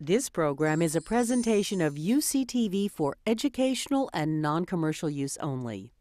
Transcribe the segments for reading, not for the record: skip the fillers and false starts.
This program is a presentation of UCTV for educational and non-commercial use only.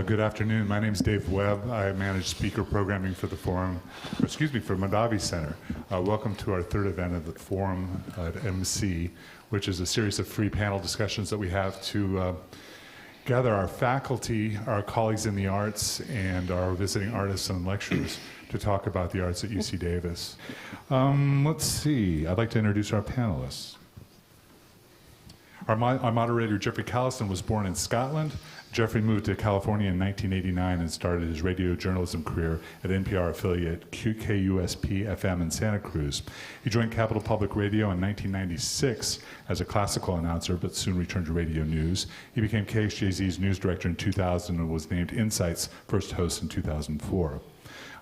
Good afternoon. My name is Dave Webb. I manage speaker programming for the forum, for Mondavi Center. Welcome to our third event of the forum at MC, which is a series of free panel discussions that we have to gather our faculty, our colleagues in the arts, and our visiting artists and lecturers to talk about the arts at UC Davis. Let's see. I'd like to introduce our panelists. Our moderator, Jeffrey Callison, was born in Scotland. Jeffrey moved to California in 1989 and started his radio journalism career at NPR affiliate KUSP-FM in Santa Cruz. He joined Capital Public Radio in 1996 as a classical announcer, but soon returned to radio news. He became KHJZ's news director in 2000 and was named Insight's first host in 2004.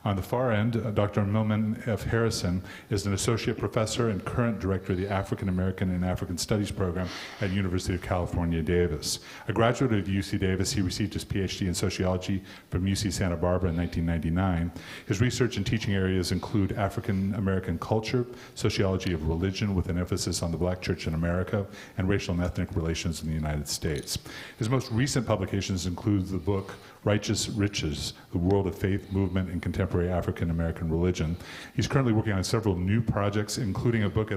On the far end, Dr. Milmon Harrison is an associate professor and current director of the African American and African Studies program at University of California, Davis. A graduate of UC Davis, he received his PhD in sociology from UC Santa Barbara in 1999. His research and teaching areas include African American culture, sociology of religion with an emphasis on the Black church in America, and racial and ethnic relations in the United States. His most recent publications include the book Righteous Riches, The World of Faith, Movement, and Contemporary African American Religion. He's currently working on several new projects, including a book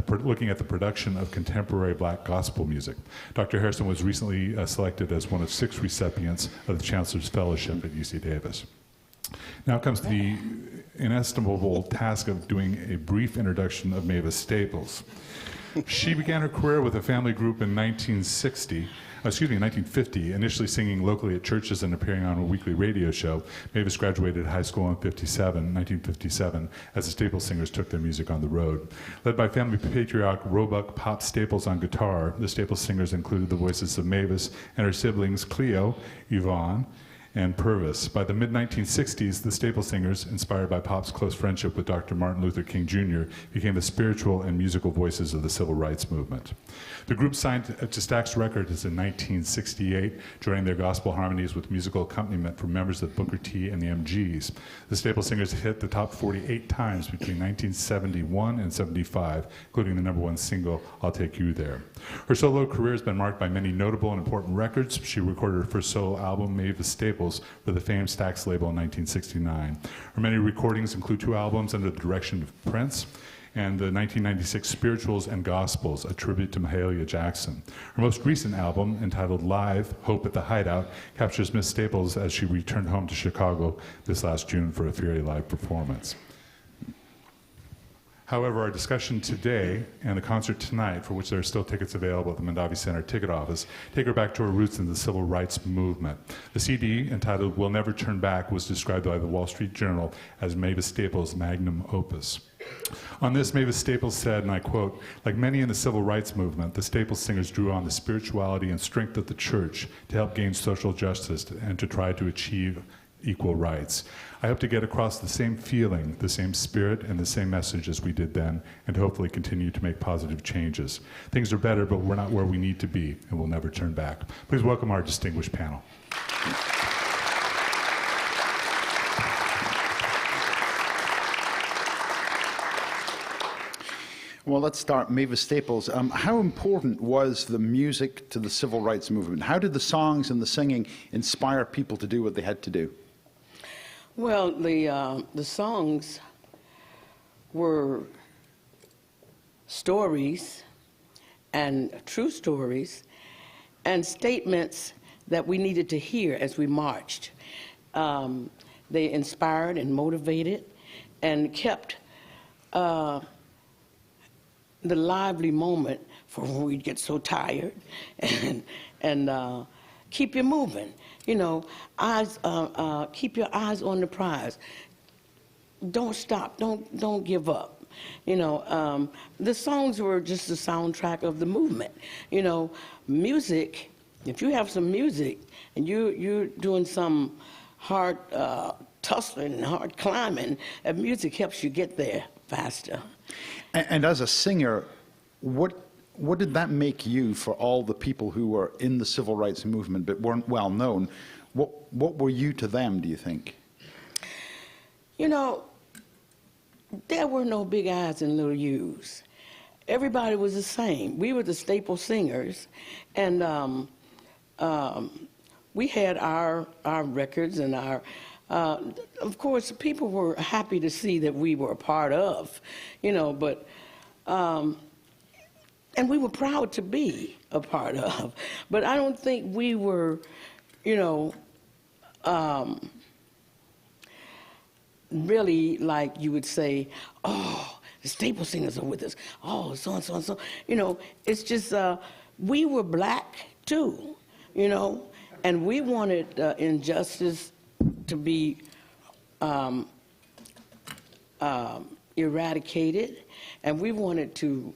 looking at the production of contemporary Black gospel music. Dr. Harrison was recently selected as one of 6 recipients of the Chancellor's Fellowship at UC Davis. Now comes the inestimable task of doing a brief introduction of Mavis Staples. She began her career with a family group in 1950, initially singing locally at churches and appearing on a weekly radio show. Mavis graduated high school in 1957, as the Staples singers took their music on the road. Led by family patriarch Roebuck Pop Staples on guitar, the Staples singers included the voices of Mavis and her siblings Cleo, Yvonne, and Purvis. By the mid-1960s, the Staples singers, inspired by Pop's close friendship with Dr. Martin Luther King Jr., became the spiritual and musical voices of the civil rights movement. The group signed to Stax Records in 1968, joining their gospel harmonies with musical accompaniment from members of Booker T and the MGs. The Staples singers hit the top 48 times between 1971 and 75, including the #1 single, I'll Take You There. Her solo career has been marked by many notable and important records. She recorded her first solo album, Mavis Staples, for the famed Stax label in 1969. Her many recordings include 2 albums under the direction of Prince and the 1996 Spirituals and Gospels, a tribute to Mahalia Jackson. Her most recent album, entitled Live, Hope at the Hideout, captures Miss Staples as she returned home to Chicago this last June for a Fury Live performance. However, our discussion today and the concert tonight, for which there are still tickets available at the Mondavi Center ticket office, take her back to her roots in the civil rights movement. The CD, entitled We'll Never Turn Back, was described by the Wall Street Journal as Mavis Staples' magnum opus. On this, Mavis Staples said, and I quote, "Like many in the civil rights movement, the Staples singers drew on the spirituality and strength of the church to help gain social justice and to try to achieve equal rights. I hope to get across the same feeling, the same spirit, and the same message as we did then, and hopefully continue to make positive changes. Things are better, but we're not where we need to be, and we'll never turn back." Please welcome our distinguished panel. Well, let's start. Mavis Staples, how important was the music to the civil rights movement? How did the songs and the singing inspire people to do what they had to do? Well, the songs were stories and true stories and statements that we needed to hear as we marched. They inspired and motivated and kept the lively moment for when we get so tired, and keep you moving. You know, keep your eyes on the prize. Don't stop. Don't give up. You know, the songs were just the soundtrack of the movement. You know, music. If you have some music and you're doing some hard tussling and hard climbing, music helps you get there faster. And as a singer, what did that make you for all the people who were in the civil rights movement but weren't well known? What were you to them, do you think? You know, there were no big I's and little U's. Everybody was the same. We were the staple singers, and we had our records and our. Of course, people were happy to see that we were a part of, you know, but. And we were proud to be a part of, but I don't think we were, you know, really like you would say, oh, the staple singers are with us. Oh, so and so and so. You know, it's just we were black too, you know, and we wanted injustice to be eradicated, and we wanted to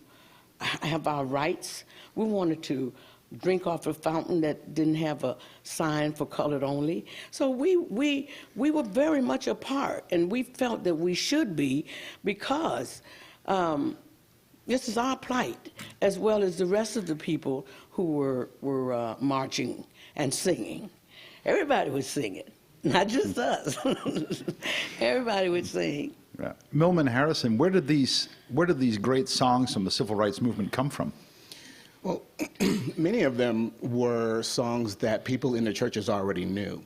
have our rights. We wanted to drink off a fountain that didn't have a sign for colored only. So we were very much a part, and we felt that we should be, because this is our plight, as well as the rest of the people who were marching and singing. Everybody was singing, not just us. Everybody would sing. Yeah. Milman Harrison, where did these great songs from the civil rights movement come from? Well, many of them were songs that people in the churches already knew.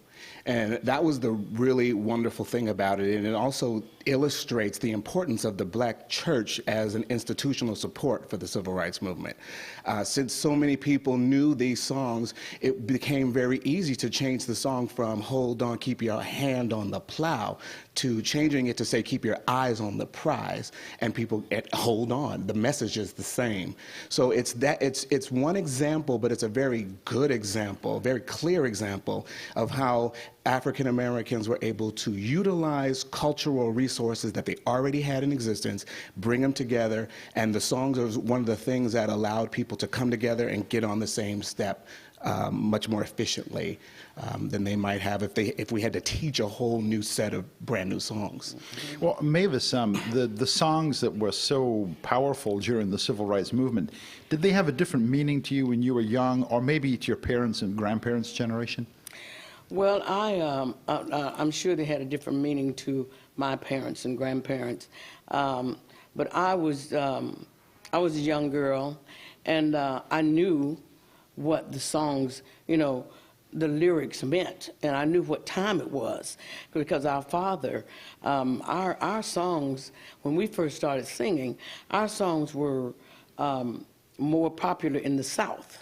And that was the really wonderful thing about it. And it also illustrates the importance of the black church as an institutional support for the civil rights movement. Since so many people knew these songs, it became very easy to change the song from "Hold on, keep your hand on the plow" to changing it to say "Keep your eyes on the prize," and people hold on. The message is the same. So it's one example, but it's a very good example, very clear example of how African Americans were able to utilize cultural resources that they already had in existence, bring them together, and the songs are one of the things that allowed people to come together and get on the same step much more efficiently than they might have if we had to teach a whole new set of brand new songs. Well, Mavis, the songs that were so powerful during the civil rights movement, did they have a different meaning to you when you were young, or maybe to your parents' and grandparents' generation? Well, I'm sure they had a different meaning to my parents and grandparents, but I was a young girl, and I knew what the songs, you know, the lyrics meant, and I knew what time it was, because our father, our songs, when we first started singing, our songs were more popular in the South.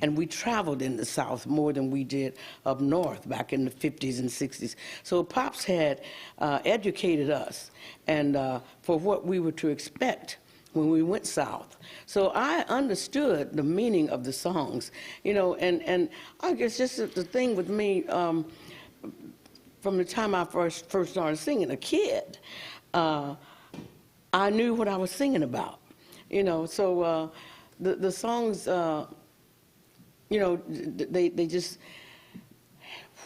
And we traveled in the South more than we did up north back in the 50s and 60s. So Pops had educated us and for what we were to expect when we went south. So I understood the meaning of the songs, you know, and I guess just the thing with me, from the time I first started singing, a kid, I knew what I was singing about, you know. So the songs, you know, they just,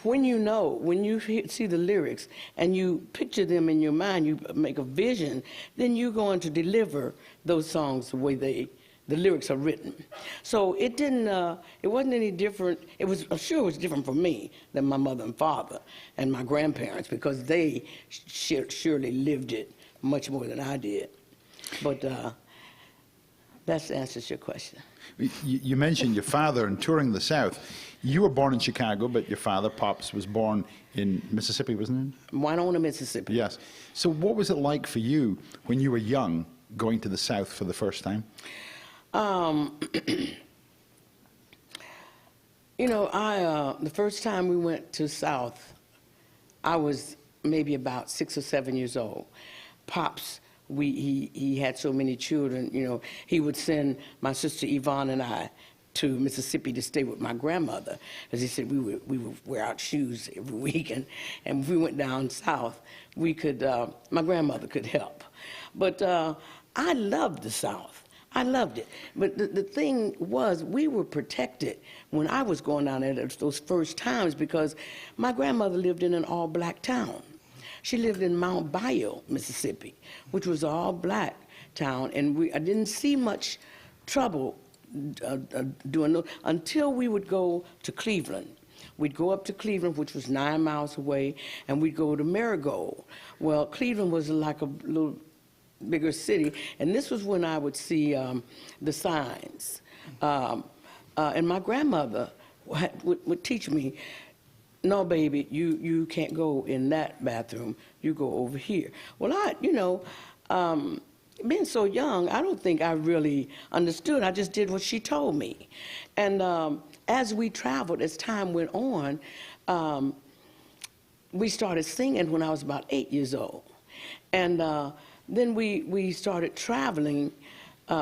when you see the lyrics and you picture them in your mind, you make a vision, then you're going to deliver those songs the way the lyrics are written. So it wasn't any different. It was, I'm sure it was different for me than my mother and father and my grandparents, because they surely lived it much more than I did. But that answers your question. You mentioned your father and touring the South. You were born in Chicago, but your father, Pops, was born in Mississippi, wasn't he? Winona, Mississippi. Yes. So what was it like for you when you were young, going to the South for the first time? You know, the first time we went to South, I was maybe about 6 or 7 years old. Pops he had so many children, you know, he would send my sister Yvonne and I to Mississippi to stay with my grandmother, as he said we would wear out shoes every week, and if we went down south, we could my grandmother could help. But I loved the South. I loved it. But the thing was, we were protected when I was going down there those first times, because my grandmother lived in an all-black town. She lived in Mount Bayou, Mississippi, which was an all-black town, and I didn't see much trouble doing those until we would go to Cleveland. We'd go up to Cleveland, which was 9 miles away, and we'd go to Marigold. Well, Cleveland was like a little bigger city, and this was when I would see the signs. And my grandmother would teach me, no, baby, you can't go in that bathroom. You go over here. Well, being so young, I don't think I really understood. I just did what she told me. And as we traveled, as time went on, we started singing when I was about 8 years old. And then we started traveling.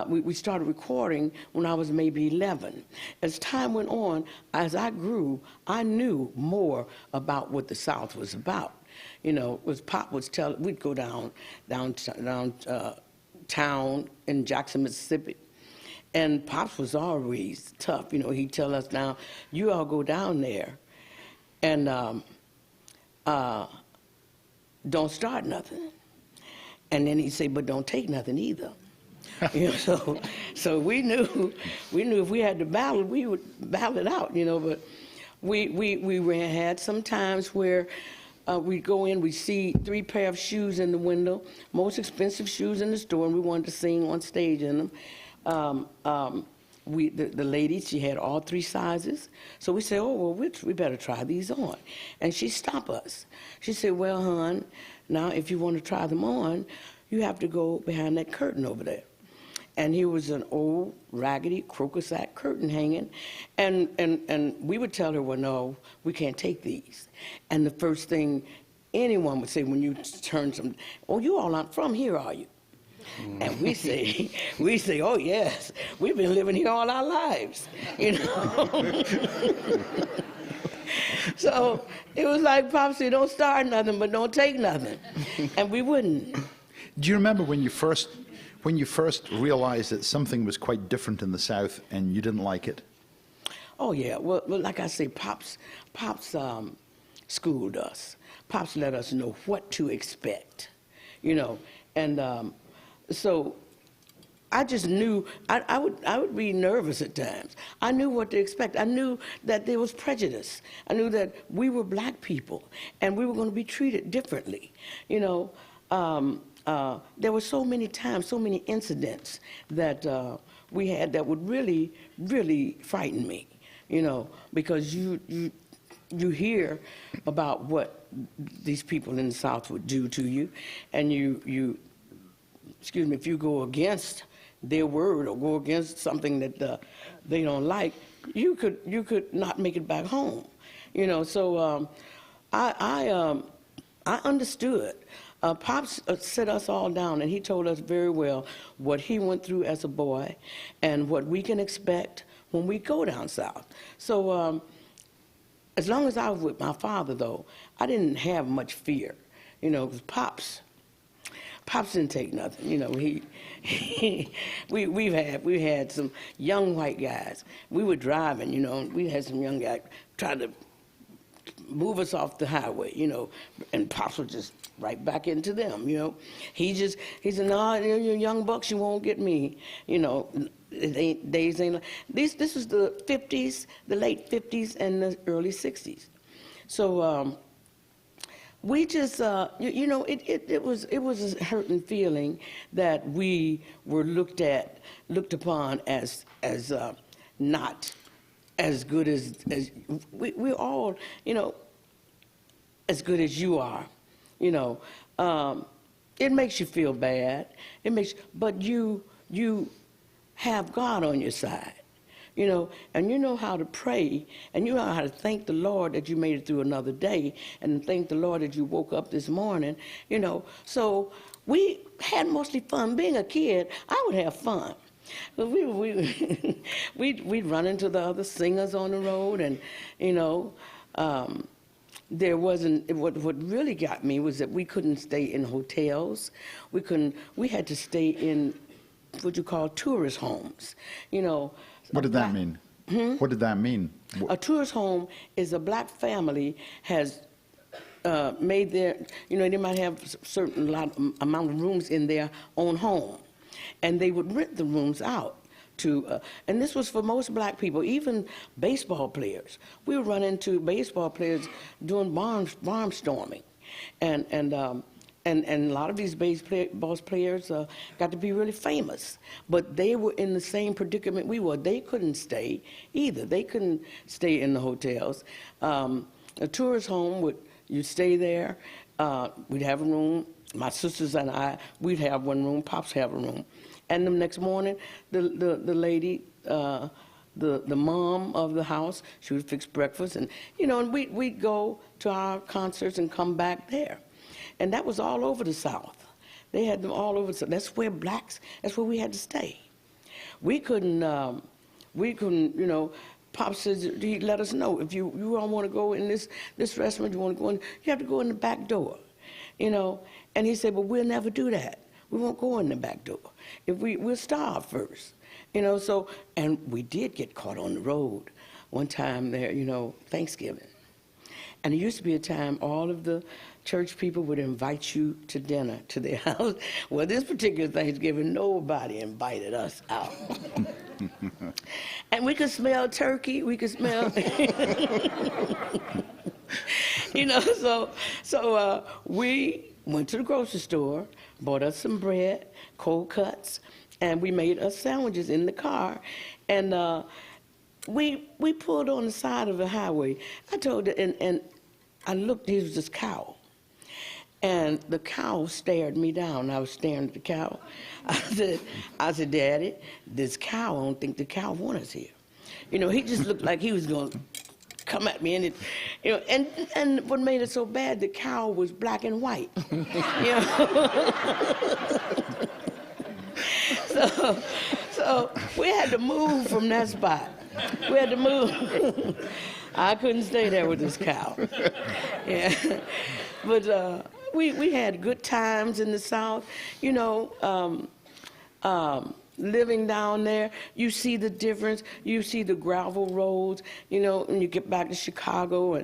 We started recording when I was maybe 11. As time went on, as I grew, I knew more about what the South was about. You know, as Pop would tell, we'd go downtown in Jackson, Mississippi, and Pops was always tough. You know, he'd tell us, now, you all go down there and don't start nothing. And then he'd say, but don't take nothing either. You know, so we knew if we had to battle, we would battle it out, you know. But we had some times where we'd go in, we'd see 3 pair of shoes in the window, most expensive shoes in the store, and we wanted to sing on stage in them. The lady, she had all 3 sizes. So we said, oh, well, we better try these on. And she stopped us. She said, well, hon, now if you want to try them on, you have to go behind that curtain over there. And here was an old, raggedy crocus-sack curtain hanging. And we would tell her, well, no, we can't take these. And the first thing anyone would say when you turn some, oh, you all aren't from here, are you? And we say, oh, yes, we've been living here all our lives, you know. So it was like Pop said, don't start nothing, but don't take nothing. And we wouldn't. Do you remember when you first realized that something was quite different in the South and you didn't like it? Oh, yeah. Well, like I say, Pops schooled us. Pops let us know what to expect, you know. And so I just knew, I would be nervous at times. I knew what to expect. I knew that there was prejudice. I knew that we were black people and we were going to be treated differently, you know. There were so many times, so many incidents that we had that would really, really frighten me, you know, because you hear about what these people in the South would do to you, and excuse me, if you go against their word or go against something that they don't like, you could not make it back home, you know. So I understood. Pops set us all down, and he told us very well what he went through as a boy and what we can expect when we go down south. So as long as I was with my father, though, I didn't have much fear, you know, because Pops didn't take nothing. You know, we had some young white guys. We were driving, you know, and we had some young guys try to move us off the highway, you know, and Pops would just right back into them, you know. He said, no, you young bucks, you won't get me, you know. Days ain't like this. This was the 50s, the late 50s and the early 60s. So we just, you know, it was a hurting feeling that we were looked upon as not as good as we're all, you know, as good as you are, you know. It makes you feel bad. But you have God on your side, you know, and you know how to pray, and you know how to thank the Lord that you made it through another day, and thank the Lord that you woke up this morning, you know. So we had mostly fun. Being a kid, I would have fun. But we'd run into the other singers on the road, and, you know, there wasn't, what really got me was that we couldn't stay in hotels. We had to stay in what you call tourist homes, you know. What did that mean? What did that mean? A tourist home is a black family has made their, you know, they might have a certain amount of rooms in their own home, and they would rent the rooms out to, and this was for most black people, even baseball players. We would run into baseball players doing barnstorming, and a lot of these baseball players got to be really famous, but they were in the same predicament we were. They couldn't stay either. They couldn't stay in the hotels. A tourist home you'd stay there. We'd have a room. My sisters and I, we'd have one room. Pops have a room. And the next morning, the lady, the mom of the house, she would fix breakfast, and you know, and we'd go to our concerts and come back there, and that was all over the South. They had them all over. So that's where that's where we had to stay. We couldn't, you know. Pop says he let us know if you all want to go in this restaurant, you want to go in, you have to go in the back door, you know. And he said, but we'll never do that. We won't go in the back door. If we'll starve first, you know. So, and we did get caught on the road one time there, you know, Thanksgiving. And it used to be a time all of the church people would invite you to dinner to their house. Well, this particular Thanksgiving, nobody invited us out. And we could smell turkey. We could smell, you know. So we went to the grocery store, bought us some bread, cold cuts, and we made us sandwiches in the car. And we pulled on the side of the highway. I told her, and I looked, there was this cow. And the cow stared me down. I was staring at the cow. I said, Daddy, this cow, I don't think the cow wants us here. You know, he just looked like he was going to come at me. And, you know, and what made it so bad, the cow was black and white. You know? So we had to move from that spot. We had to move. I couldn't stay there with this cow. Yeah. But we had good times in the South. You know, living down there, you see the difference. You see the gravel roads, you know, when you get back to Chicago,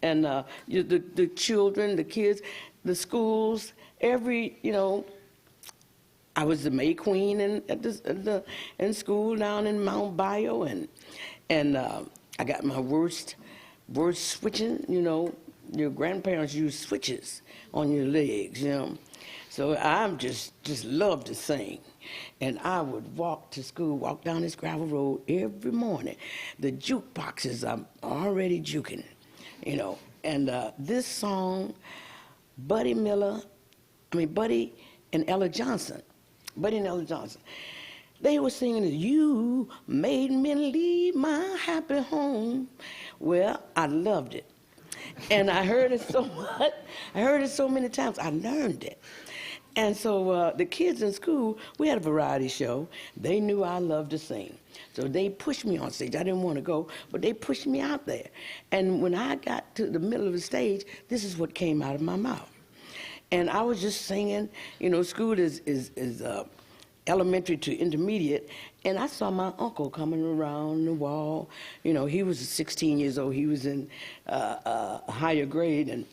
and the children, the kids, the schools, you know, I was the May Queen in school down in Mount Bio, and I got my worst switching. You know, your grandparents used switches on your legs, you know. So I just loved to sing, and I would walk to school, walk down this gravel road every morning. The jukeboxes, I'm already juking, you know. And this song, Buddy and Ella Johnson. Buddy and Ella Johnson. They were singing, "You made me leave my happy home." Well, I loved it. And I heard it so much. I heard it so many times. I learned it. And so the kids in school, we had a variety show. They knew I loved to sing. So they pushed me on stage. I didn't want to go, but they pushed me out there. And when I got to the middle of the stage, this is what came out of my mouth. And I was just singing. You know, school is elementary to intermediate, and I saw my uncle coming around the wall. You know, he was 16 years old. He was in a higher grade, and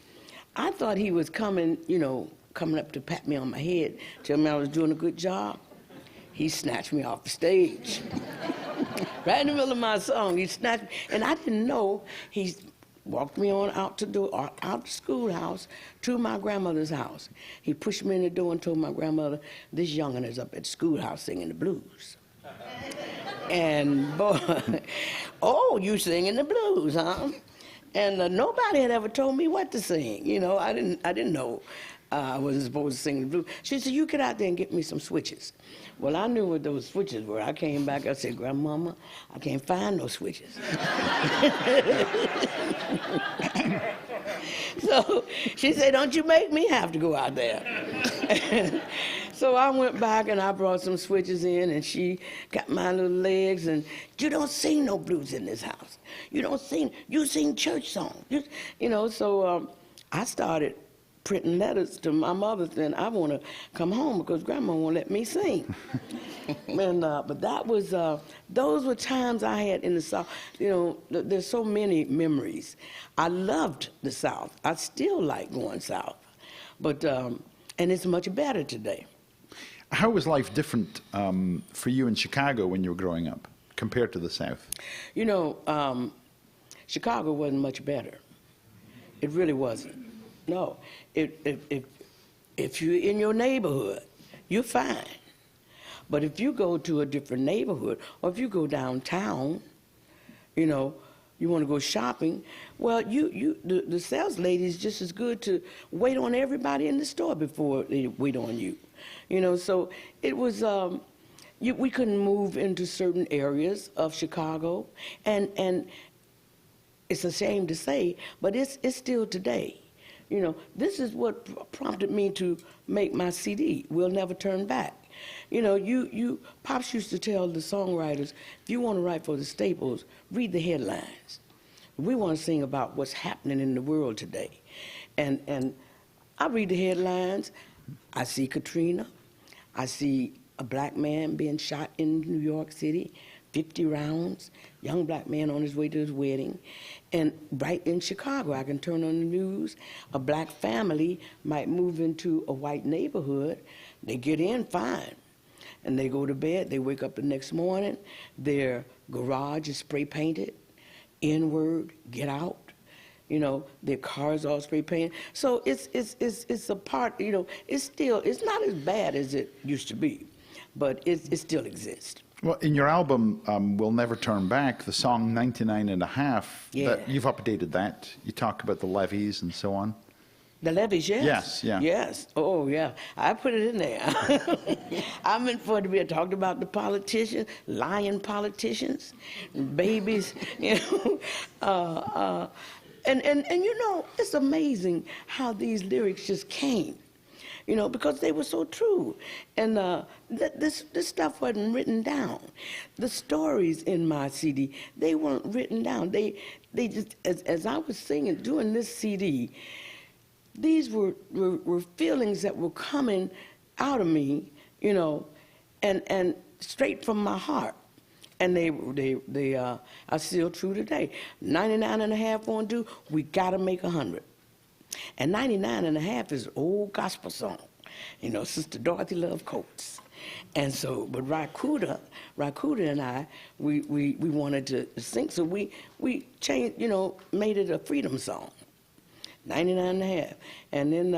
I thought he was coming, you know, coming up to pat me on my head, tell me I was doing a good job. He snatched me off the stage. Right in the middle of my song, he snatched me, and I didn't know. He walked me on out the schoolhouse to my grandmother's house. He pushed me in the door and told my grandmother, "This young'un is up at the schoolhouse singing the blues." And boy, "Oh, you singing the blues, huh?" And nobody had ever told me what to sing. You know, I didn't know I wasn't supposed to sing the blues. She said, "You get out there and get me some switches." Well, I knew what those switches were. I came back, I said, "Grandmama, I can't find no switches." So she said, "Don't you make me have to go out there." So I went back and I brought some switches in, and she got my little legs, and you don't sing no blues in this house. You sing church songs. So I started printing letters to my mother saying, I want to come home because Grandma won't let me sing. But that was, those were times I had in the South. There's so many memories. I loved the South. I still like going South. But, and it's much better today. How was life different for you in Chicago when you were growing up compared to the South? Chicago wasn't much better. It really wasn't. No. If you're in your neighborhood, you're fine. But if you go to a different neighborhood, or if you go downtown, you want to go shopping, well, the sales lady is just as good to wait on everybody in the store before they wait on you. So it was, we couldn't move into certain areas of Chicago, and it's a shame to say, but it's still today. This is what prompted me to make my CD, We'll Never Turn Back. Pops used to tell the songwriters, if you want to write for the Staples, read the headlines. We want to sing about what's happening in the world today. And I read the headlines. I see Katrina. I see a black man being shot in New York City, 50 rounds, young black man on his way to his wedding. And right in Chicago, I can turn on the news, a black family might move into a white neighborhood. They get in fine, and they go to bed. They wake up the next morning, their garage is spray painted, N-word, get out. Their cars all spray painted. So it's a part, it's not as bad as it used to be, but it still exists. Well, in your album, We'll Never Turn Back, the song 99 and a Half, you've updated that. You talk about the levees and so on. The levees, yes. Yes, yeah. Yes. Oh, yeah. I put it in there. I meant for it to be talked about the politicians, lying politicians, babies, And it's amazing how these lyrics just came, because they were so true. And this stuff wasn't written down. The stories in my CD, they weren't written down. They just, as I was singing, doing this CD, these were feelings that were coming out of me, and straight from my heart. And they are still true today. 99 and a half won't do. We got to make 100. And 99 and a half is an old gospel song. Sister Dorothy loved coats. And so, but Rakuda and I, we wanted to sing. So we changed, made it a freedom song. 99 and a half. And then,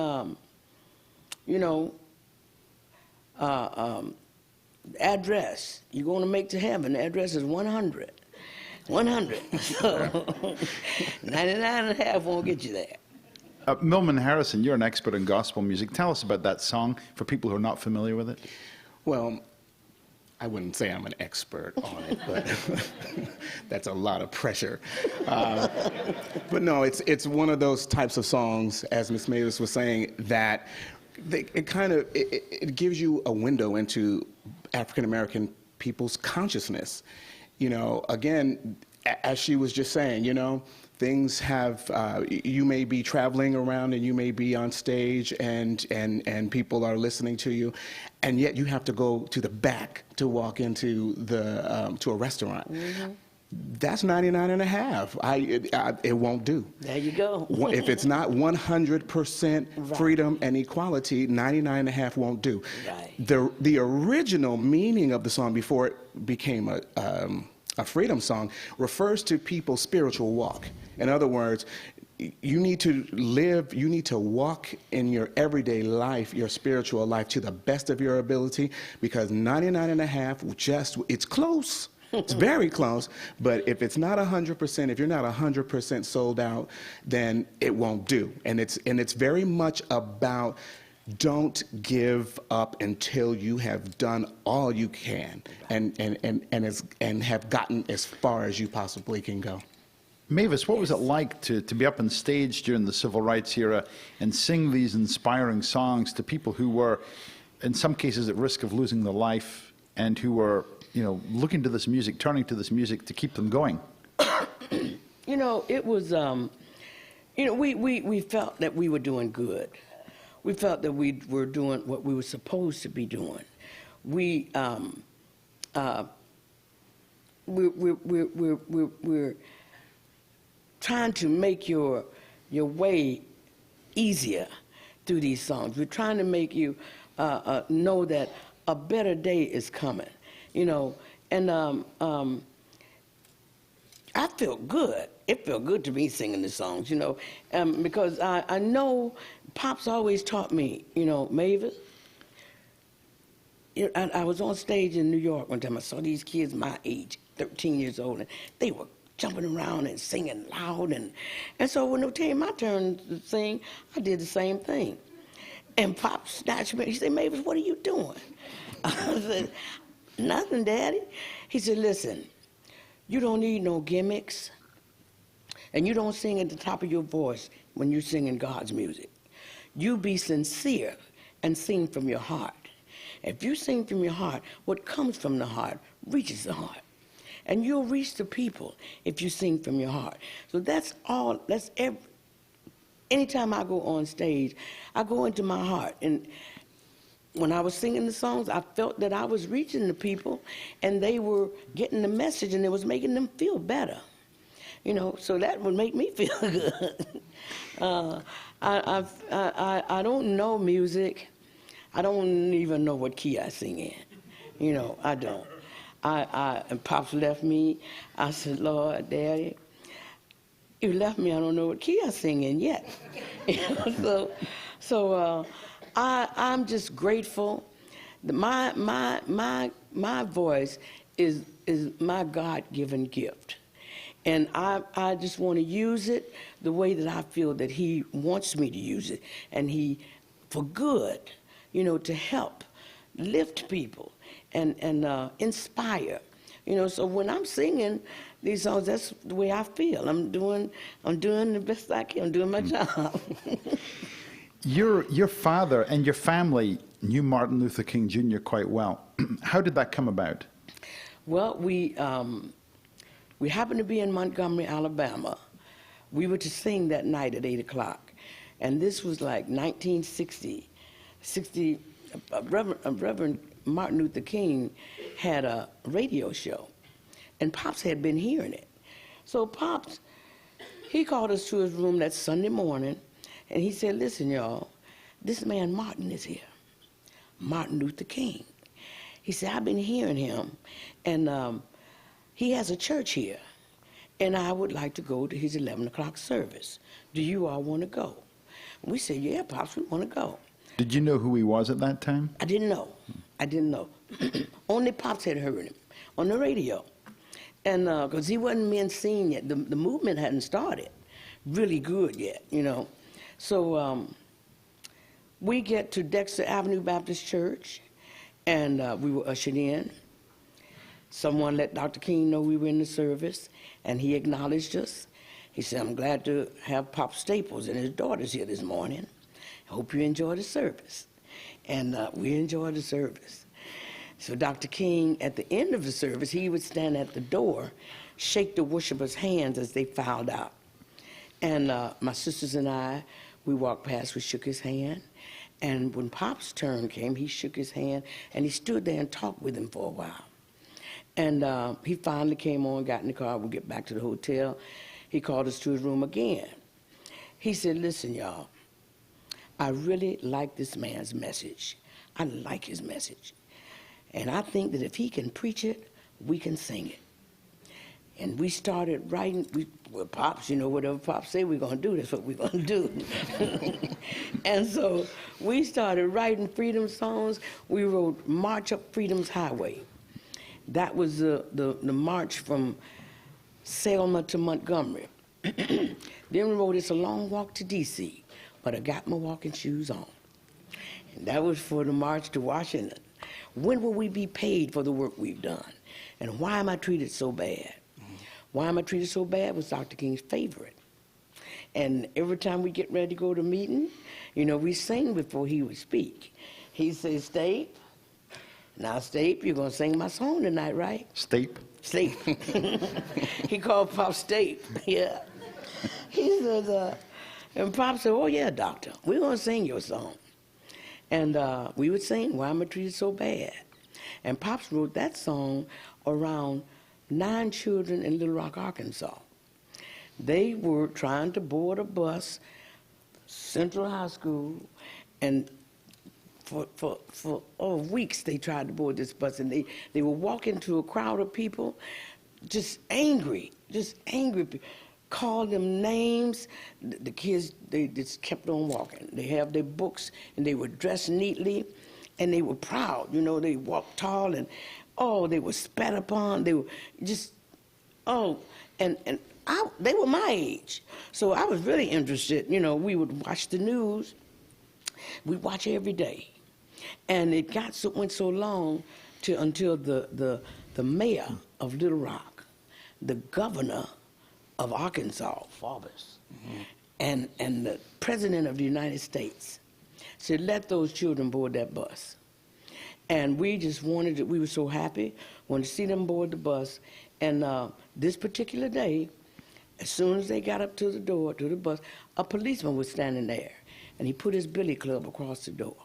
address, you're going to make to heaven, the address is 100. 100. So 99 and a half won't get you there. Milman Harrison, you're an expert in gospel music. Tell us about that song for people who are not familiar with it. Well, I wouldn't say I'm an expert on it, but that's a lot of pressure. But no, it's one of those types of songs, as Miss Mavis was saying, that it gives you a window into African-American people's consciousness. Again, as she was just saying, things have, you may be traveling around and you may be on stage and people are listening to you, and yet you have to go to the back to walk into to a restaurant. Mm-hmm. That's 99 and a half. It won't do. There you go. If it's not 100% right. freedom and equality, 99 and a half won't do. Right. The original meaning of the song before it became a freedom song refers to people's spiritual walk. In other words, you need to walk in your everyday life, your spiritual life, to the best of your ability, because 99 and a half, it's close. It's very close, but if it's not 100%, if you're not 100% sold out, then it won't do. And it's very much about don't give up until you have done all you can and have gotten as far as you possibly can go. Mavis, what was it like to be up on stage during the civil rights era and sing these inspiring songs to people who were, in some cases, at risk of losing their life and who were, looking to this music, turning to this music to keep them going? It was, we felt that we were doing good. We felt that we were doing what we were supposed to be doing. We're trying to make your way easier through these songs. We're trying to make you know that a better day is coming, and I felt good. It felt good to me singing the songs, because I know Pops always taught me, Mavis. I was on stage in New York one time. I saw these kids my age, 13 years old, and they were jumping around and singing loud. And so when it came my turn to sing, I did the same thing. And Pop snatched me. He said, Mavis, what are you doing? I said, nothing, Daddy. He said, listen, you don't need no gimmicks, and you don't sing at the top of your voice when you're singing God's music. You be sincere and sing from your heart. If you sing from your heart, what comes from the heart reaches the heart. And you'll reach the people if you sing from your heart. So that's all, anytime I go on stage, I go into my heart. And when I was singing the songs, I felt that I was reaching the people, and they were getting the message, and it was making them feel better. So that would make me feel good. I don't know music. I don't even know what key I sing in. I don't. And Pops left me. I said, Lord, Daddy, you left me. I don't know what key I sing in yet. So I'm just grateful. My voice is my God-given gift. And I just want to use it the way that I feel that he wants me to use it, and for good, to help lift people and inspire. So when I'm singing these songs, that's the way I feel. I'm doing the best I can. I'm doing my job. Your father and your family knew Martin Luther King Jr. quite well. How did that come about? Well, we happened to be in Montgomery, Alabama. We were to sing that night at 8 o'clock. And this was like 1960. Reverend Martin Luther King had a radio show, and Pops had been hearing it. So Pops, he called us to his room that Sunday morning, and he said, listen, y'all, this man Martin is here, Martin Luther King. He said, I've been hearing him, and he has a church here, and I would like to go to his 11 o'clock service. Do you all want to go? We said, yeah, Pops, we want to go. Did you know who he was at that time? I didn't know. Only Pops had heard him on the radio. And because he wasn't being seen yet. The movement hadn't started really good yet, So we get to Dexter Avenue Baptist Church, and we were ushered in. Someone let Dr. King know we were in the service, and he acknowledged us. He said, I'm glad to have Pop Staples and his daughters here this morning. I hope you enjoy the service. And we enjoyed the service. So Dr. King, at the end of the service, he would stand at the door, shake the worshipers' hands as they filed out. And my sisters and I, we walked past, we shook his hand. And when Pop's turn came, he shook his hand, and he stood there and talked with him for a while. And he finally came on, got in the car, we get back to the hotel. He called us to his room again. He said, listen, y'all, I really like this man's message. I like his message. And I think that if he can preach it, we can sing it. And we started writing, Pops, whatever Pops say we're going to do, that's what we're going to do. And so we started writing freedom songs. We wrote March Up Freedom's Highway. That was the march from Selma to Montgomery. Then we wrote It's a Long Walk to D.C., but I got my walking shoes on. And that was for the march to Washington. When will we be paid for the work we've done? And why am I treated so bad? Why Am I Treated So Bad was Dr. King's favorite. And every time we get ready to go to a meeting, we sing before he would speak. He says, Stape, now Stape, you're going to sing my song tonight, right? Stape? Stape. He called Pop Stape, yeah. He said, and Pop said, oh yeah, doctor, we're going to sing your song. And we would sing, Why Am I Treated So Bad? And Pops wrote that song around 9 children in Little Rock, Arkansas. They were trying to board a bus, Central High School, and for weeks they tried to board this bus, and they would walk into a crowd of people, just angry, call them names. The kids, they just kept on walking. They have their books, and they were dressed neatly, and they were proud. They walked tall, and they were spat upon. They were just, and they were my age. So I was really interested. We would watch the news. We'd watch every day. And it went so long until the mayor of Little Rock, the governor of Arkansas, Faubus, and the president of the United States said, let those children board that bus. And we just wanted it. We were so happy, wanted to see them board the bus. And this particular day, as soon as they got up to the door, to the bus, a policeman was standing there. And he put his billy club across the door.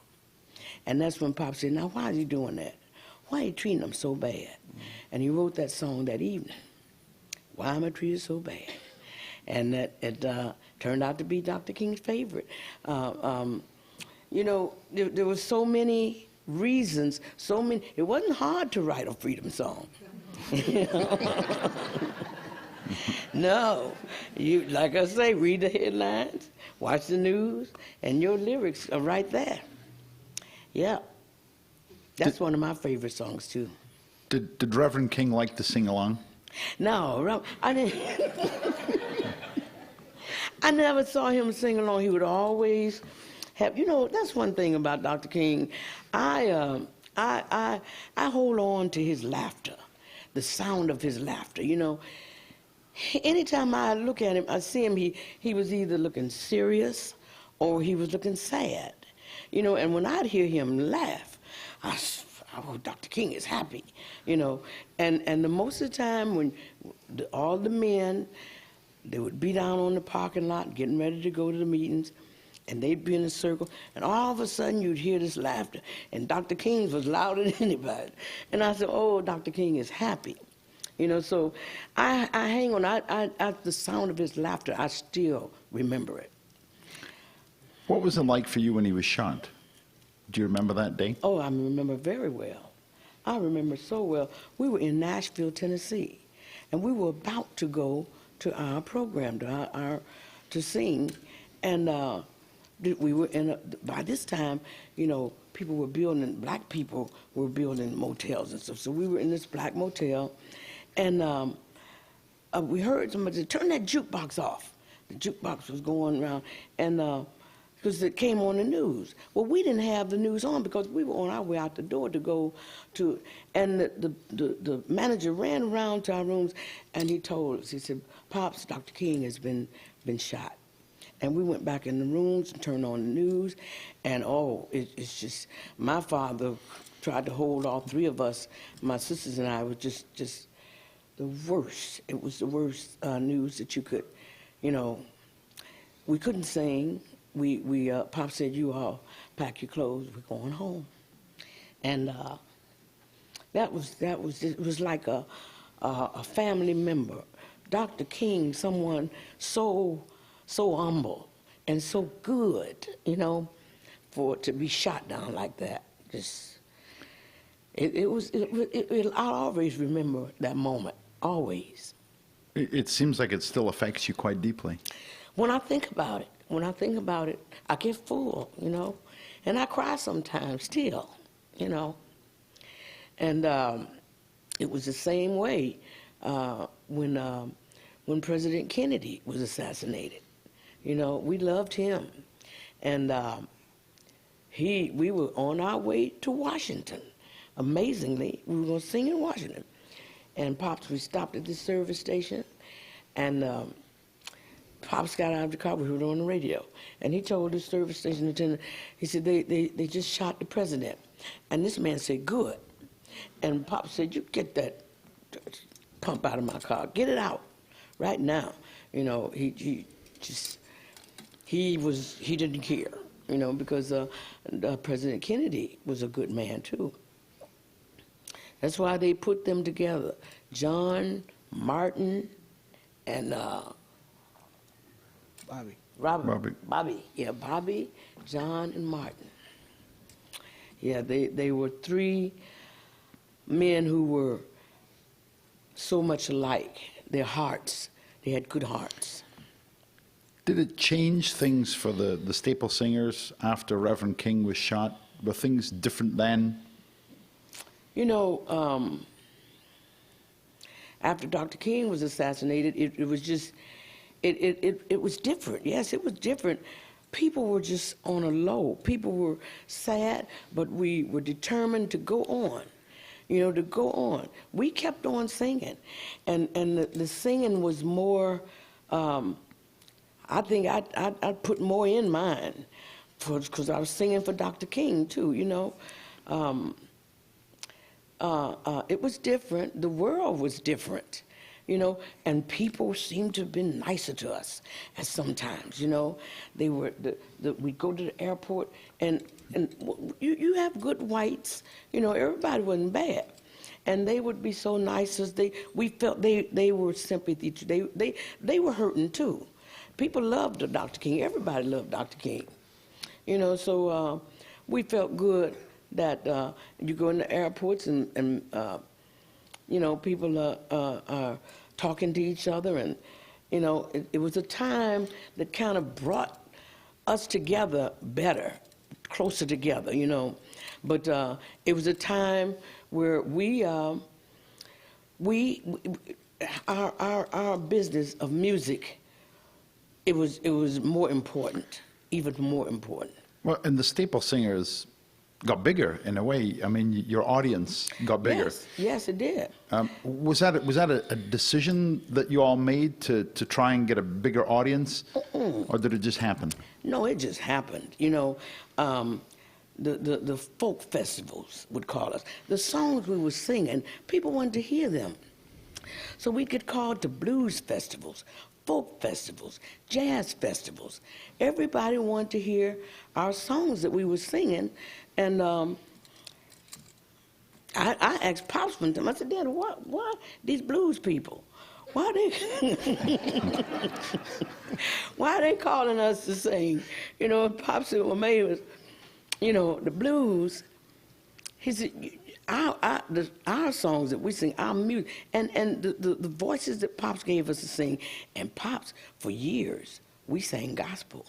And that's when Pop said, now why is he doing that? Why are you treating them so bad? And he wrote that song that evening, Why Am I Treated So Bad? And it turned out to be Dr. King's favorite. There were so many reasons, it wasn't hard to write a freedom song. No, like I say, read the headlines, watch the news, and your lyrics are right there. Yeah, that's one of my favorite songs too. Did Reverend King like to sing along? No, I didn't. I never saw him sing along. He would always have. That's one thing about Dr. King. I hold on to his laughter, the sound of his laughter. Anytime I look at him, I see him. He was either looking serious or he was looking sad. And when I'd hear him laugh, Dr. King is happy, And the most of the time when all the men, they would be down on the parking lot getting ready to go to the meetings, and they'd be in a circle, and all of a sudden you'd hear this laughter, and Dr. King's was louder than anybody. And I said, oh, Dr. King is happy. So I hang on. The sound of his laughter, I still remember it. What was it like for you when he was shot? Do you remember that day? Oh, I remember very well. I remember so well. We were in Nashville, Tennessee, and we were about to go to our program, to sing, and we were by this time, people were building, black people were building motels and stuff. So we were in this black motel, and we heard somebody say, turn that jukebox off. The jukebox was going around, and because it came on the news. Well, we didn't have the news on because we were on our way out the door to go to, and the manager ran around to our rooms, and he told us, he said, Pops, Dr. King has been shot. And we went back in the rooms and turned on the news, and it's just, my father tried to hold all 3 of us, my sisters and I, was just the worst. It was the worst news that you could, we couldn't sing. Pop said, you all pack your clothes, we're going home. And it was like a family member. Dr. King, someone so humble and so good, for it to be shot down like that. I'll always remember that moment, always. It seems like it still affects you quite deeply. When I think about it, I get full, and I cry sometimes still, And it was the same way when President Kennedy was assassinated. We loved him, and we were on our way to Washington. Amazingly, we were going to sing in Washington, and Pops, we stopped at this service station, And Pops got out of the car, we were on the radio, and he told the service station attendant, he said, they just shot the president. And this man said, good. And Pops said, you get that pump out of my car, get it out right now. You know, he didn't care, you know, because President Kennedy was a good man too. That's why they put them together, John, Martin, and Bobby. Yeah, Bobby, John, and Martin. Yeah, they were three men who were so much alike. Their hearts, they had good hearts. Did it change things for the Staples singers after Reverend King was shot? Were things different then? You know, after Dr. King was assassinated, it was just, it was different. Yes, it was different. People were just on a low. People were sad, but we were determined to go on. You know, to go on. We kept on singing, and the singing was more. I think I put more in mine, because I was singing for Dr. King too. You know, it was different. The world was different. You know, and people seemed to have been nicer to us at sometimes. You know, they were we'd go to the airport, and you have good whites. You know, everybody wasn't bad, and they would be so nice as we felt they were sympathy. They were hurting too. People loved Dr. King. Everybody loved Dr. King. You know, so we felt good that you go in the airports and you know, people are talking to each other, and you know, it was a time that kind of brought us together better, closer together, you know. But it was a time where our business of music, it was more important, even more important. Well, and the Staples singers got bigger in a way. I mean, your audience got bigger. Yes, it did. Was that a decision that you all made to try and get a bigger audience, or did it just happen? No, it just happened. You know, the folk festivals would call us. The songs we were singing, people wanted to hear them. So we'd get called to blues festivals, folk festivals, jazz festivals. Everybody wanted to hear our songs that we were singing. And I asked Pops one time, I said, Dad, why these blues people? Why are they calling us to sing? You know, Pops said, well, Mavis, you know, the blues, he said, our songs that we sing, our music, and the voices that Pops gave us to sing, and Pops, for years, we sang gospel.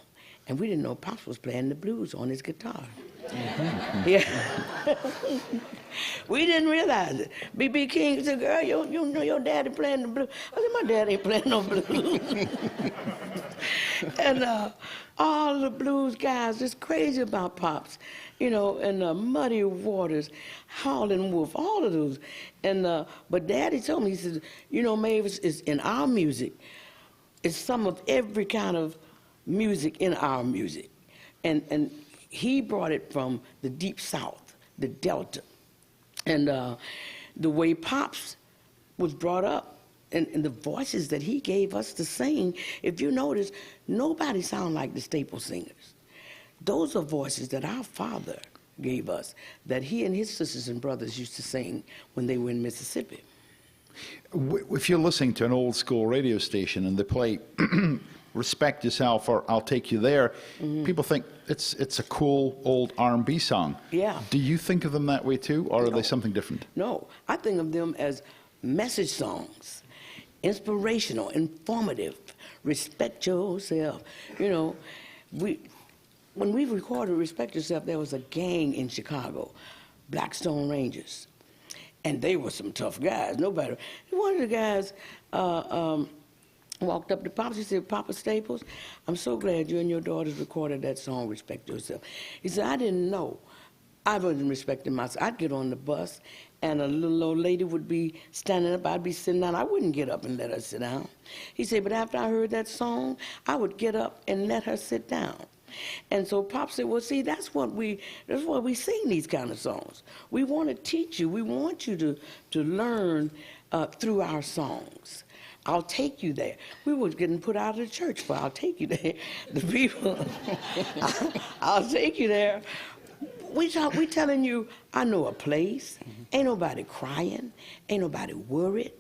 And we didn't know Pops was playing the blues on his guitar. Mm-hmm. Yeah. We didn't realize it. B.B. King said, girl, you know your daddy playing the blues. I said, my daddy ain't playing no blues. And all the blues guys just crazy about Pops, you know, and Muddy Waters, Howlin' Wolf, all of those. And but Daddy told me, he said, you know, Mavis, is in our music, it's some of every kind of music in our music. And he brought it from the Deep South, the Delta. And the way Pops was brought up, and the voices that he gave us to sing, if you notice, nobody sound like the Staples singers. Those are voices that our father gave us, that he and his sisters and brothers used to sing when they were in Mississippi. If you're listening to an old school radio station and they play Respect Yourself or I'll Take You There, people think it's a cool old R&B song. Yeah. Do you think of them that way too, or are they something different? No, I think of them as message songs, inspirational, informative, respect yourself. You know, when we recorded Respect Yourself, there was a gang in Chicago, Blackstone Rangers, and they were some tough guys. One of the guys walked up to Pops. He said, Papa Staples, I'm so glad you and your daughters recorded that song, Respect Yourself. He said, I didn't know. I wasn't respecting myself. I'd get on the bus and a little old lady would be standing up, I'd be sitting down. I wouldn't get up and let her sit down. He said, but after I heard that song, I would get up and let her sit down. And so Pop said, well, see, that's what we sing these kind of songs. We want to teach you. We want you to learn through our songs. I'll take you there. We were getting put out of the church for I'll take you there. The people, I'll take you there. We telling you, I know a place. Ain't nobody crying. Ain't nobody worried.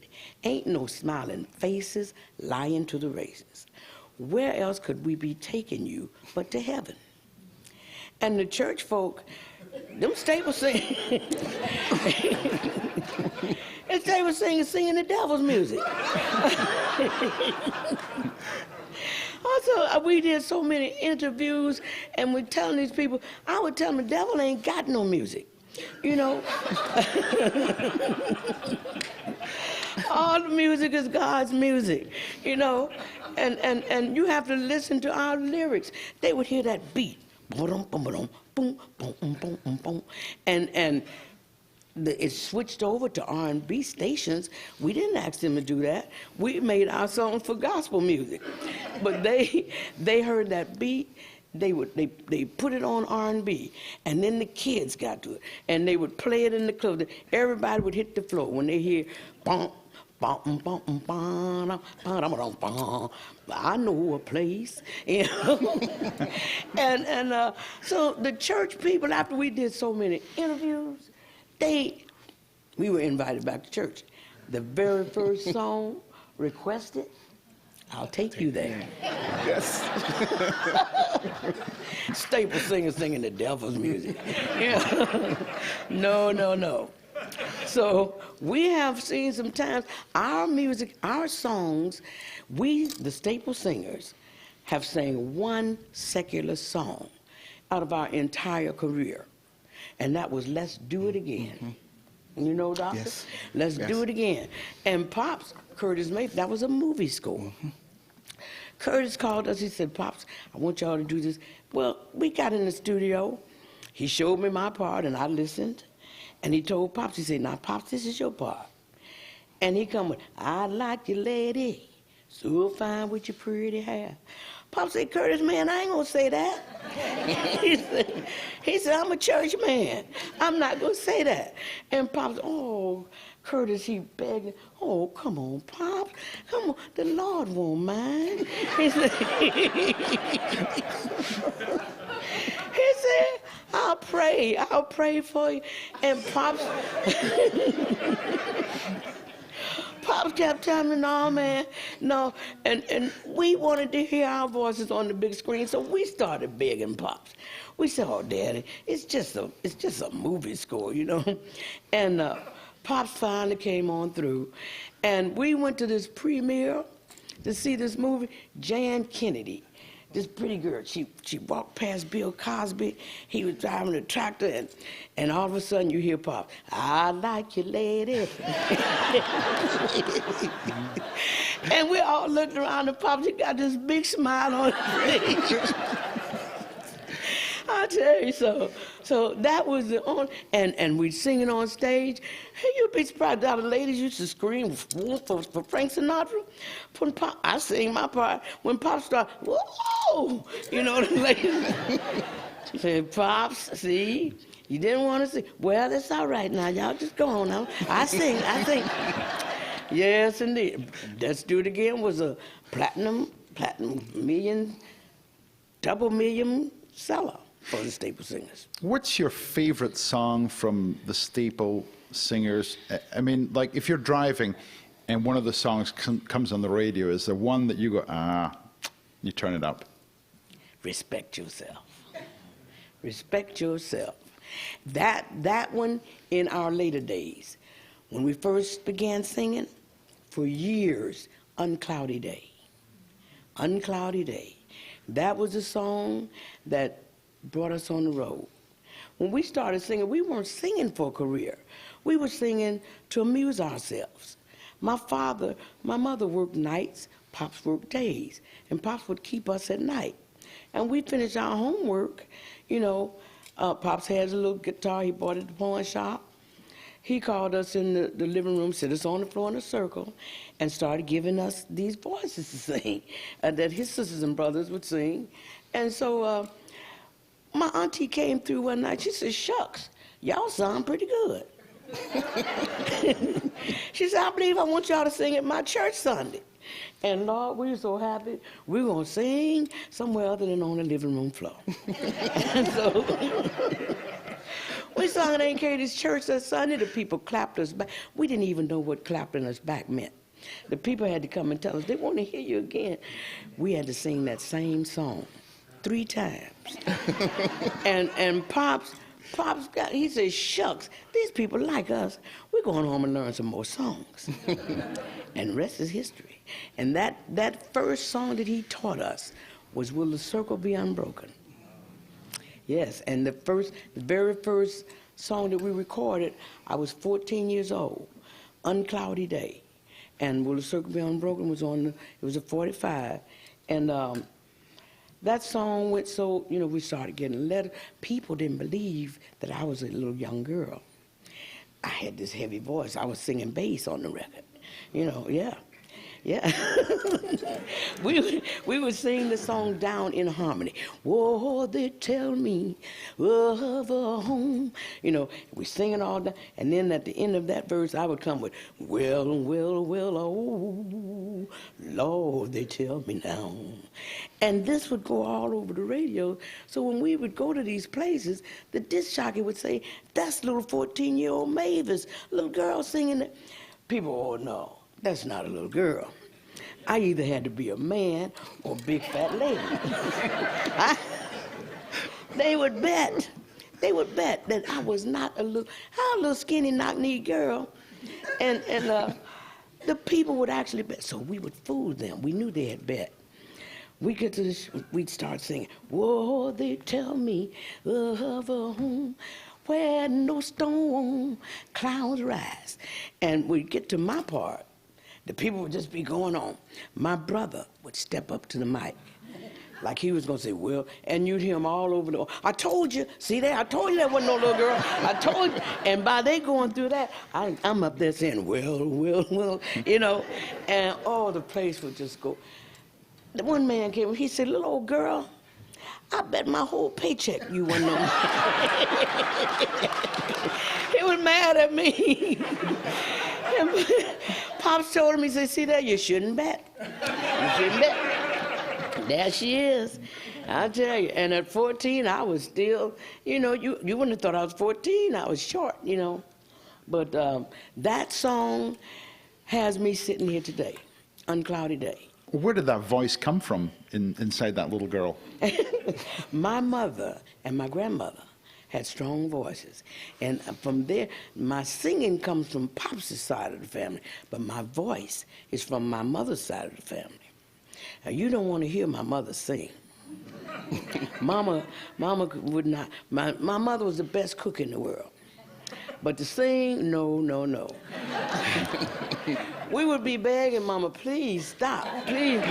Ain't no smiling faces lying to the races. Where else could we be taking you but to heaven? And the church folk, them Staples singing, and they were singing the devil's music. Also, we did so many interviews, and we're telling these people, I would tell them the devil ain't got no music, you know. All the music is God's music, you know. And you have to listen to our lyrics. They would hear that beat, and it switched over to R&B stations. We didn't ask them to do that. We made our songs for gospel music, but they heard that beat. They put it on R&B, and then the kids got to it, and they would play it in the club. Everybody would hit the floor when they hear bump. I know a place, you know. and so the church people, after we did so many interviews, we were invited back to church. The very first song requested, I'll take you there. Yes. Staples singing the devil's music. Yeah. No. So we have seen sometimes our music, our songs, we, the Staples singers, have sang one secular song out of our entire career. And that was Let's Do It Again. You know, Doctor? Yes. Let's do it again. And Pops, Curtis Mayfield, that was a movie score. Curtis called us, he said, Pops, I want y'all to do this. Well, we got in the studio. He showed me my part, and I listened. And he told Pops, he said, now, Pops, this is your part. And he come with, I like you, lady, so fine with your pretty hair. Pops said, Curtis, man, I ain't gonna say that. he said, I'm a church man. I'm not gonna say that. And Pops, oh, Curtis, he begged, oh, come on, Pops, come on, the Lord won't mind. He said, I'll pray for you. And Pops, Pops kept telling me, no, man, no. And we wanted to hear our voices on the big screen, so we started begging Pops. We said, oh, Daddy, it's just a movie score, you know. And Pops finally came on through. And we went to this premiere to see this movie, Jan Kennedy. This pretty girl, she walked past Bill Cosby. He was driving a tractor, and all of a sudden you hear Pop, I like you, lady. And we all looked around, and Pop, he got this big smile on his face. I tell you, so that was the only, and we'd sing it on stage. Hey, you'd be surprised how the ladies used to scream for Frank Sinatra. When Pop, I sing my part. When Pop started, whoa, you know, the ladies said, Pops, see, you didn't want to sing. Well, that's all right now. Y'all just go on now. I sing. Yes, indeed. Let's Do It Again was a platinum million, double million seller for the Staple Singers. What's your favorite song from the Staple Singers? I mean, like if you're driving and one of the songs comes on the radio, is there one that you go, you turn it up? Respect Yourself. Respect Yourself. That one in our later days, when we first began singing, for years, Uncloudy Day. Uncloudy Day. That was a song that brought us on the road. When we started singing, we weren't singing for a career. We were singing to amuse ourselves. My mother worked nights, Pops worked days, and Pops would keep us at night. And we finished our homework, you know, Pops has a little guitar he bought at the pawn shop, he called us in the living room, set us on the floor in a circle, and started giving us these voices to sing that his sisters and brothers would sing. And so my auntie came through one night. She said, "Shucks, y'all sound pretty good." She said, "I believe I want y'all to sing at my church Sunday." And Lord, we were so happy. We were going to sing somewhere other than on the living room floor. And so we sung at Aunt Katie's church that Sunday. The people clapped us back. We didn't even know what clapping us back meant. The people had to come and tell us, they want to hear you again. We had to sing that same song 3 times. and Pops he said, "Shucks, these people like us. We're going home and learn some more songs." And the rest is history. And that first song that he taught us was "Will the Circle Be Unbroken?" Yes, and the very first song that we recorded, I was 14 years old, Uncloudy Day. And "Will the Circle Be Unbroken" was it was a 45. And that song went so, we started getting letters. People didn't believe that I was a little young girl. I had this heavy voice. I was singing bass on the record. Yeah. we would sing the song down in harmony. Whoa, they tell me of a home. We sing it all down. And then at the end of that verse, I would come with, well, oh, Lord, they tell me now. And this would go all over the radio. So when we would go to these places, the disc jockey would say, "That's little 14-year-old Mavis, little girl singing it." People, "Oh, no. That's not a little girl." I either had to be a man or a big fat lady. They would bet that I was not a little skinny knock-kneed girl. And the people would actually bet. So we would fool them. We knew they had bet. We'd start singing, "Whoa, they tell me of a home where no storm clouds rise." And we'd get to my part. The people would just be going on. My brother would step up to the mic like he was going to say, "Well," and you'd hear him all over "I told you, see there, I told you that wasn't no little girl. I told you." And by they going through that, I'm up there saying, well, and the place would just go. The one man came, he said, "Little old girl, I bet my whole paycheck you wouldn't know." He was mad at me. And Pops told him, he said, "See there, you shouldn't bet. You shouldn't bet." There she is. I'll tell you. And at 14, I was still, you wouldn't have thought I was 14. I was short, But that song has me sitting here today, Uncloudy Day. Where did that voice come from inside that little girl? My mother and my grandmother had strong voices. And from there, my singing comes from Pop's side of the family, but my voice is from my mother's side of the family. Now, you don't want to hear my mother sing. Mama would not. My mother was the best cook in the world. But to sing, no. We would be begging Mama, "Please stop, please."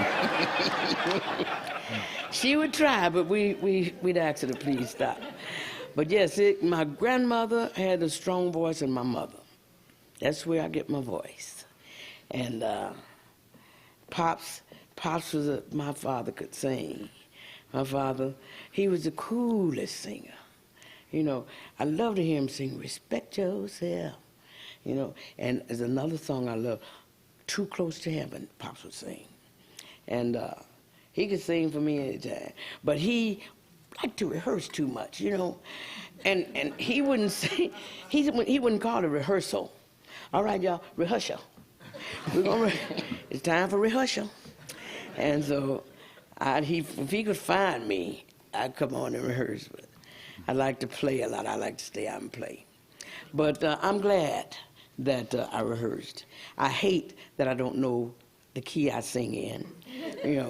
She would try, but we'd ask her to please stop. But yes, my grandmother had a strong voice, and my mother. That's where I get my voice. And Pops was my father could sing. My father, he was the coolest singer. I love to hear him sing "Respect Yourself." And there's another song I love, "Too Close to Heaven," Pops would sing. And he could sing for me anytime. But he liked to rehearse too much, And he wouldn't say, he wouldn't call it rehearsal. "All right, y'all, rehearsal. It's time for rehearsal." And so if he could find me, I'd come on and rehearse. But I like to play a lot. I like to stay out and play. But I'm glad that I rehearsed. I hate that I don't know the key I sing in,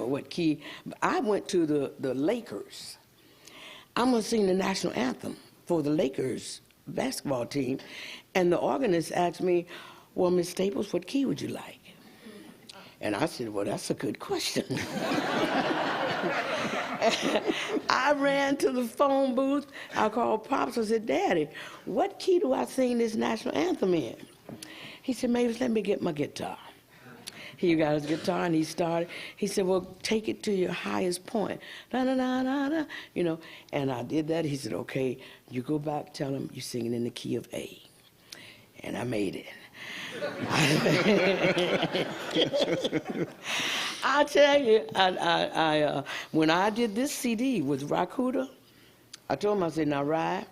what key. I went to the Lakers. I'm going to sing the national anthem for the Lakers basketball team. And the organist asked me, "Well, Miss Staples, what key would you like?" And I said, well, that's a good question. I ran to the phone booth. I called Pops. I said, Daddy, what key do I sing this national anthem in? He said, Mavis, let me get my guitar. He got his guitar and he started. He said, well, take it to your highest point. Da, da, da, da, da. You know, and I did that. He said, okay, you go back, tell him you're singing in the key of A. And I made it. I tell you, when I did this CD with Rakuda, I told him, I said, now, Rai,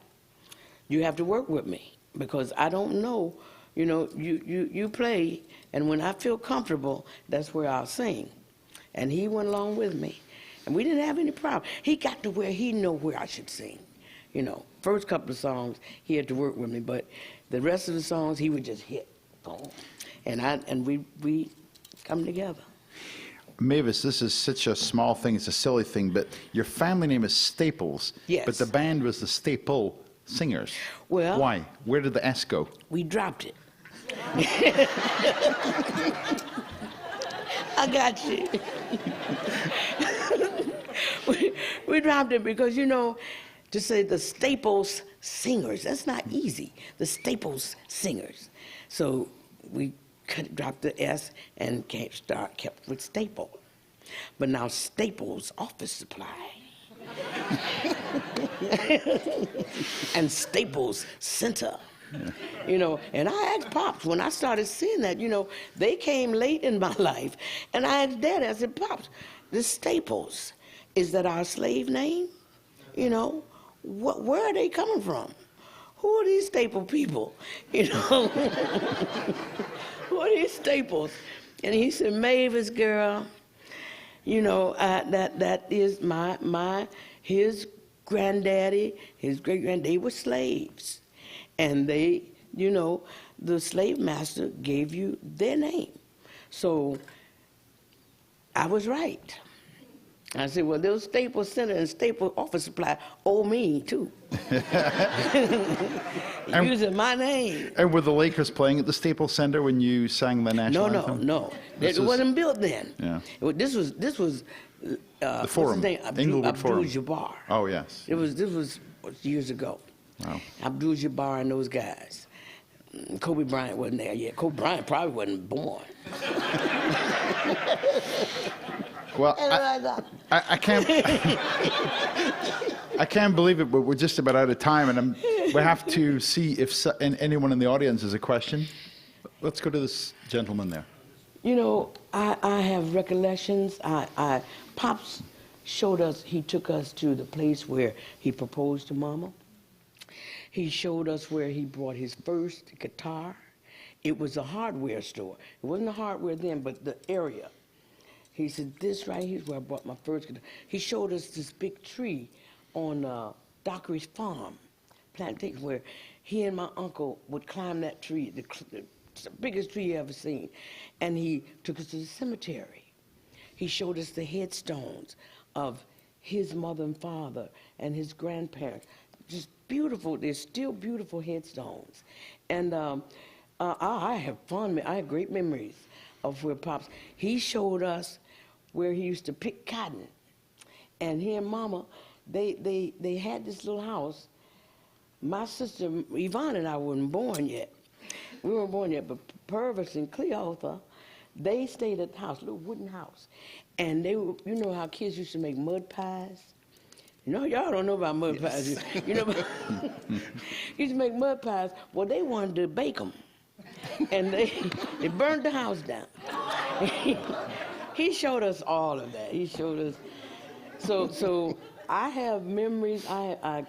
you have to work with me because I don't know, you know, you play, and when I feel comfortable, that's where I'll sing. And he went along with me, and we didn't have any problem. He got to where he knew where I should sing. You know, first couple of songs, he had to work with me, but the rest of the songs, he would just hit. Boom. And we come together. Mavis, this is such a small thing, it's a silly thing, but your family name is Staples. Yes. But the band was the Staple Singers. Well. Why? Where did the S go? We dropped it. I got you. we dropped it because, you know, to say the Staples Singers, that's not easy. The Staples Singers. So we dropped the S and kept with Staple. But now Staples Office Supply. And Staples Center. Yeah. You know, and I asked Pops, when I started seeing that, you know, they came late in my life, and I asked Daddy, I said, Pops, the Staples, is that our slave name? You know, where are they coming from? Who are these Staple people? You know, who are these Staples? And he said, Mavis, girl, you know, that is his granddaddy, his great-granddaddy, they were slaves. And they, you know, the slave master gave you their name. So I was right. I said, well, those Staples Center and Staples Office Supply owe me, too. Using my name. And were the Lakers playing at the Staples Center when you sang the national anthem? No. It wasn't built then. Yeah. This was the Forum, Inglewood Forum. Abdul-Jabbar. Oh, yes. This was years ago. Wow. Abdul-Jabbar and those guys. Kobe Bryant wasn't there yet. Kobe Bryant probably wasn't born. Well, I can't. I can't believe it, but we're just about out of time, and we have to see if anyone in the audience has a question. Let's go to this gentleman there. You know, I have recollections. Pops showed us. He took us to the place where he proposed to Mama. He showed us where he brought his first guitar. It was a hardware store. It wasn't a hardware then, but the area. He said, this right here is where I bought my first guitar. He showed us this big tree on Dockery's farm, plantation, where he and my uncle would climb that tree, the biggest tree you ever seen. And he took us to the cemetery. He showed us the headstones of his mother and father and his grandparents. Just beautiful. They're still beautiful headstones. And I have fun. I have great memories of where Pops. He showed us where he used to pick cotton. And he and Mama, they had this little house. My sister Yvonne and I weren't born yet. We weren't born yet, but Purvis and Cleotha, they stayed at the house, a little wooden house. And they were, you know how kids used to make mud pies? You know, y'all don't know about mud pies. You know, used to make mud pies. Well, they wanted to bake them. And they burned the house down. He showed us all of that. He showed us. So I have memories. I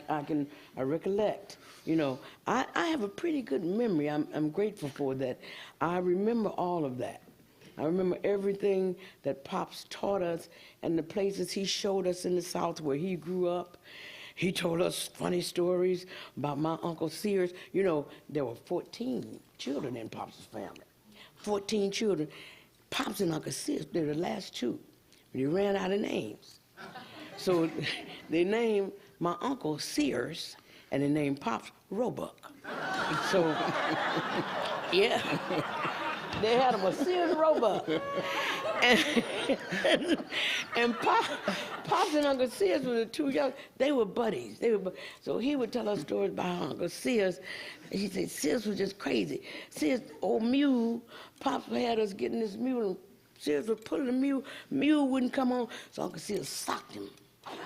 recollect. You know, I have a pretty good memory. I'm grateful for that. I remember all of that. I remember everything that Pops taught us and the places he showed us in the South where he grew up. He told us funny stories about my Uncle Sears. You know, there were 14 children in Pops' family. 14 children. Pops and Uncle Sears, they're the last two. They ran out of names. So they named my uncle Sears, and they named Pops Roebuck. So, yeah. They had him a Sears Roebuck. and Pops and Uncle Sears were the two young. They were buddies. So he would tell us stories about how Uncle Sears. He said Sears was just crazy. Sears, old mule. Pops had us getting this mule. And Sears was pulling the mule. Mule wouldn't come on. So Uncle Sears socked him,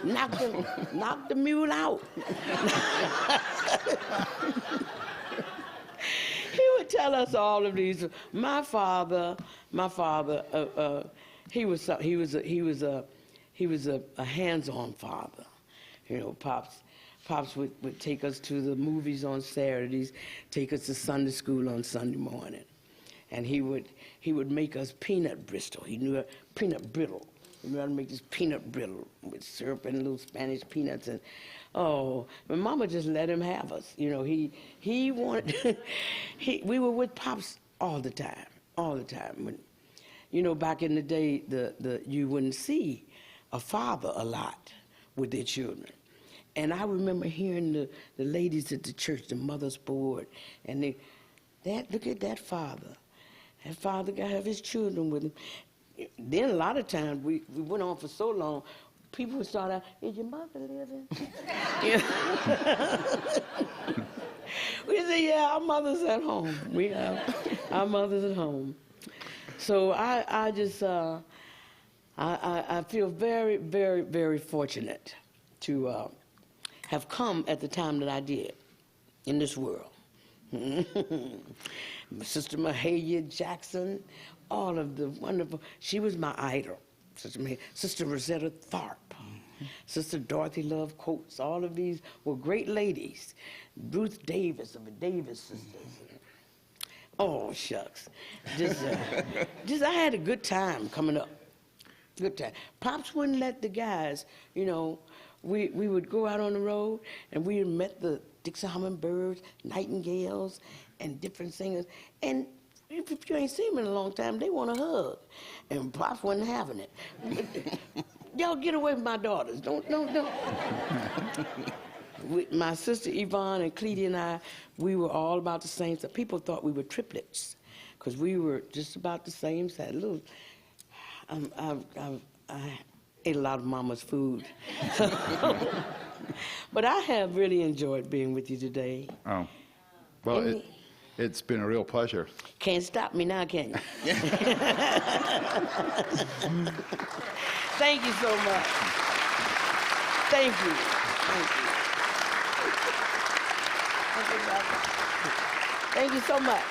knocked the mule out. He would tell us all of these. My father, he was a hands-on father. You know, Pops would take us to the movies on Saturdays, take us to Sunday school on Sunday morning, and he would make us peanut Bristol. He knew peanut brittle. He knew how to make this peanut brittle with syrup and little Spanish peanuts and. Oh, my mama just let him have us. You know, he wanted. We were with Pops all the time. When, you know, back in the day, you wouldn't see a father a lot with their children, and I remember hearing the ladies at the church, the mothers board, and look at that father. That father got to have his children with him. Then a lot of times we went on for so long. People would start out, is your mother living? We say, yeah, our mother's at home. Our mother's at home. So I just, I feel very, very, very fortunate to have come at the time that I did in this world. My sister Mahalia Jackson, all of the wonderful, she was my idol. Sister Rosetta Tharpe, Sister Dorothy Love Coates, all of these were great ladies. Ruth Davis of the Davis sisters. Oh, shucks. I had a good time coming up. Good time. Pops wouldn't let the guys, you know, we would go out on the road and we met the Dixie Hummingbirds, Nightingales, and different singers. And if you ain't seen them in a long time, they want a hug. And Pops wasn't having it. Y'all get away from my daughters. Don't. My sister Yvonne and Cleety and I, we were all about the same size. People thought we were triplets because we were just about the same size. I ate a lot of Mama's food. But I have really enjoyed being with you today. Oh, well, it's been a real pleasure. Can't stop me now, can you? Thank you so much. Thank you. Thank you so much.